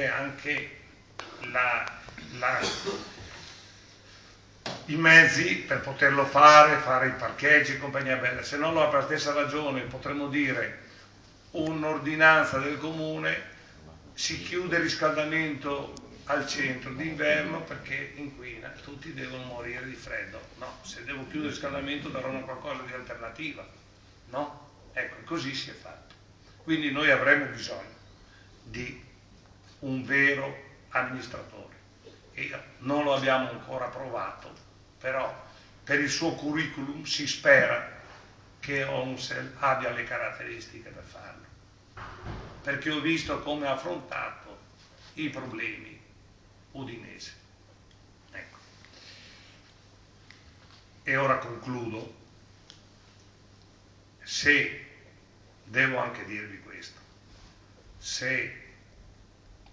anche i mezzi per poterlo fare i parcheggi e compagnia bella. Se non per la stessa ragione potremmo dire un'ordinanza del comune, si chiude il riscaldamento al centro d'inverno perché inquina, tutti devono morire di freddo. No, se devo chiudere il riscaldamento darò una qualcosa di alternativa, no? Ecco, così si è fatto. Quindi noi avremo bisogno di un vero amministratore. E non lo abbiamo ancora provato, però per il suo curriculum si spera che Onsel abbia le caratteristiche per farlo, perché ho visto come ha affrontato i problemi udinesi. Ecco. E ora concludo. Se devo anche dirvi questo, se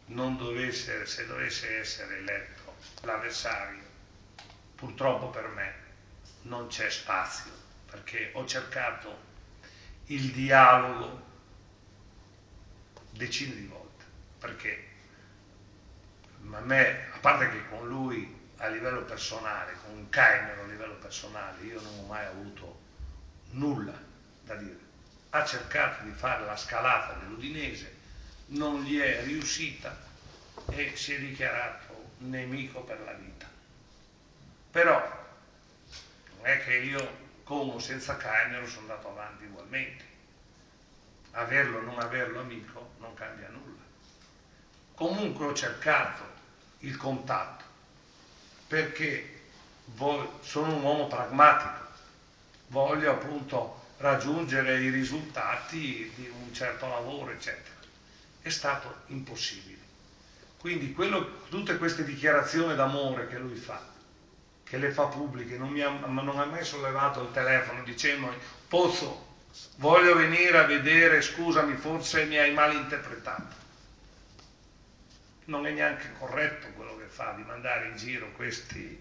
dovesse essere eletto l'avversario, purtroppo per me non c'è spazio, perché ho cercato il dialogo decine di volte, perché a me, a parte che con lui a livello personale, con Caimero a livello personale, io non ho mai avuto nulla da dire. Ha cercato di fare la scalata dell'Udinese, non gli è riuscita e si è dichiarato nemico per la vita. Però non è che io, con o senza Caimero, sono andato avanti ugualmente. Averlo o non averlo amico non cambia nulla. Comunque ho cercato il contatto perché sono un uomo pragmatico, voglio appunto raggiungere i risultati di un certo lavoro, eccetera. È stato impossibile. Quindi tutte queste dichiarazioni d'amore che lui fa, che le fa pubbliche, non ha mai sollevato il telefono dicendo: Pozzo, voglio venire a vedere, scusami, forse mi hai malinterpretato. Non è neanche corretto quello che fa di mandare in giro questi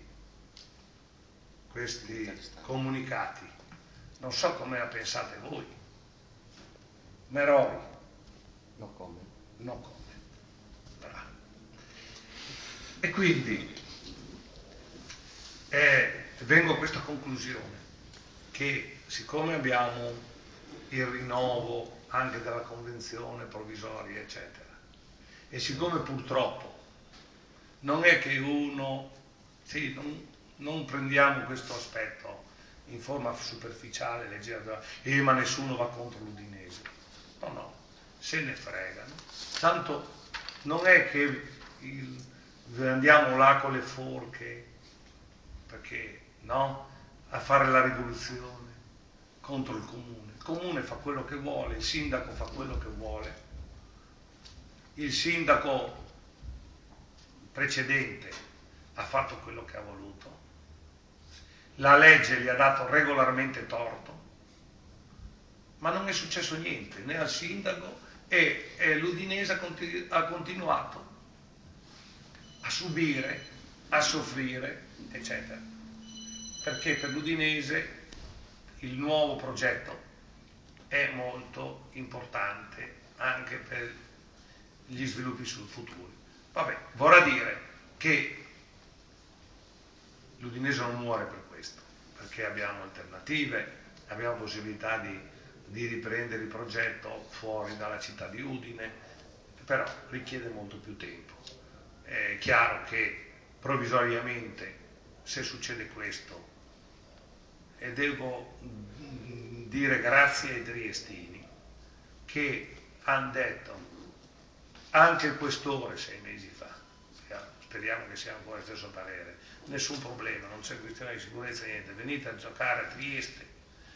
comunicati. Non so come la pensate voi. Merori. No comment. No comment. Bravo. E quindi vengo a questa conclusione, che siccome abbiamo il rinnovo anche della convenzione provvisoria, eccetera, e siccome purtroppo non è che non prendiamo questo aspetto in forma superficiale, leggera, ma nessuno va contro l'Udinese. No, se ne fregano. Tanto non è che andiamo là con le forche, perché no, a fare la rivoluzione contro il comune. Il comune fa quello che vuole, il sindaco fa quello che vuole. Il sindaco precedente ha fatto quello che ha voluto, la legge gli ha dato regolarmente torto, ma non è successo niente né al sindaco e l'Udinese ha continuato a subire, a soffrire, eccetera, perché per l'Udinese il nuovo progetto è molto importante anche per gli sviluppi futuri. Vabbè, vorrà dire che l'Udinese non muore per questo, perché abbiamo alternative, abbiamo possibilità di riprendere il progetto fuori dalla città di Udine, però richiede molto più tempo. È chiaro che provvisoriamente, se succede questo, e devo dire grazie ai triestini che hanno detto, anche il questore 6 mesi fa, speriamo che sia ancora il stesso parere, nessun problema, non c'è questione di sicurezza, niente, venite a giocare a Trieste,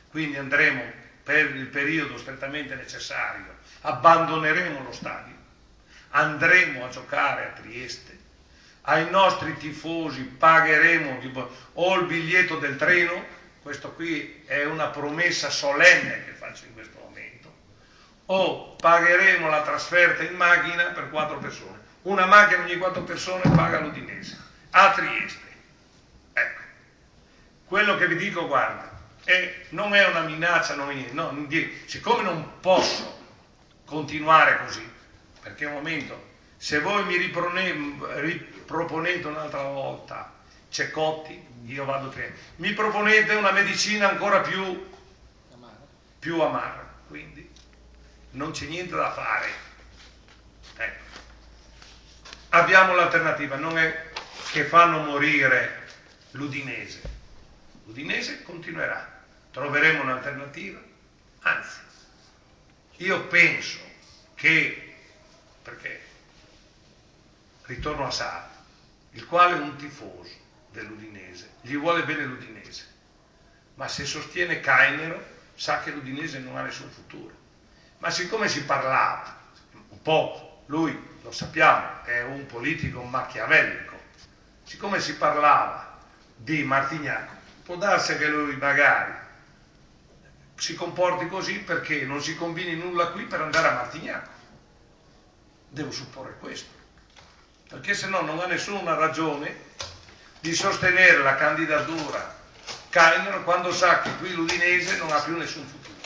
quindi andremo per il periodo strettamente necessario, abbandoneremo lo stadio, andremo a giocare a Trieste, ai nostri tifosi pagheremo o il biglietto del treno, questo qui è una promessa solenne che faccio in questo momento, o pagheremo la trasferta in macchina per 4 persone. Una macchina ogni 4 persone paga l'Udinese a Trieste. Ecco, quello che vi dico, guarda, non è una minaccia, siccome non posso continuare così, perché è un momento Se voi mi riproponete un'altra volta Ceccotti, io vado che mi proponete una medicina ancora più amara, quindi non c'è niente da fare. Ecco. Abbiamo l'alternativa, non è che fanno morire l'Udinese. L'Udinese continuerà, troveremo un'alternativa, anzi, io penso che, perché ritorno a Sarri, il quale è un tifoso dell'Udinese, gli vuole bene l'Udinese, ma se sostiene Cainero sa che l'Udinese non ha nessun futuro. Ma siccome si parlava un po', lui lo sappiamo, è un politico machiavellico, siccome si parlava di Martignac, può darsi che lui magari si comporti così perché non si combini nulla qui per andare a Martignac. Devo supporre questo, perché se no non ha nessuna ragione di sostenere la candidatura Cainero quando sa che qui l'Udinese non ha più nessun futuro.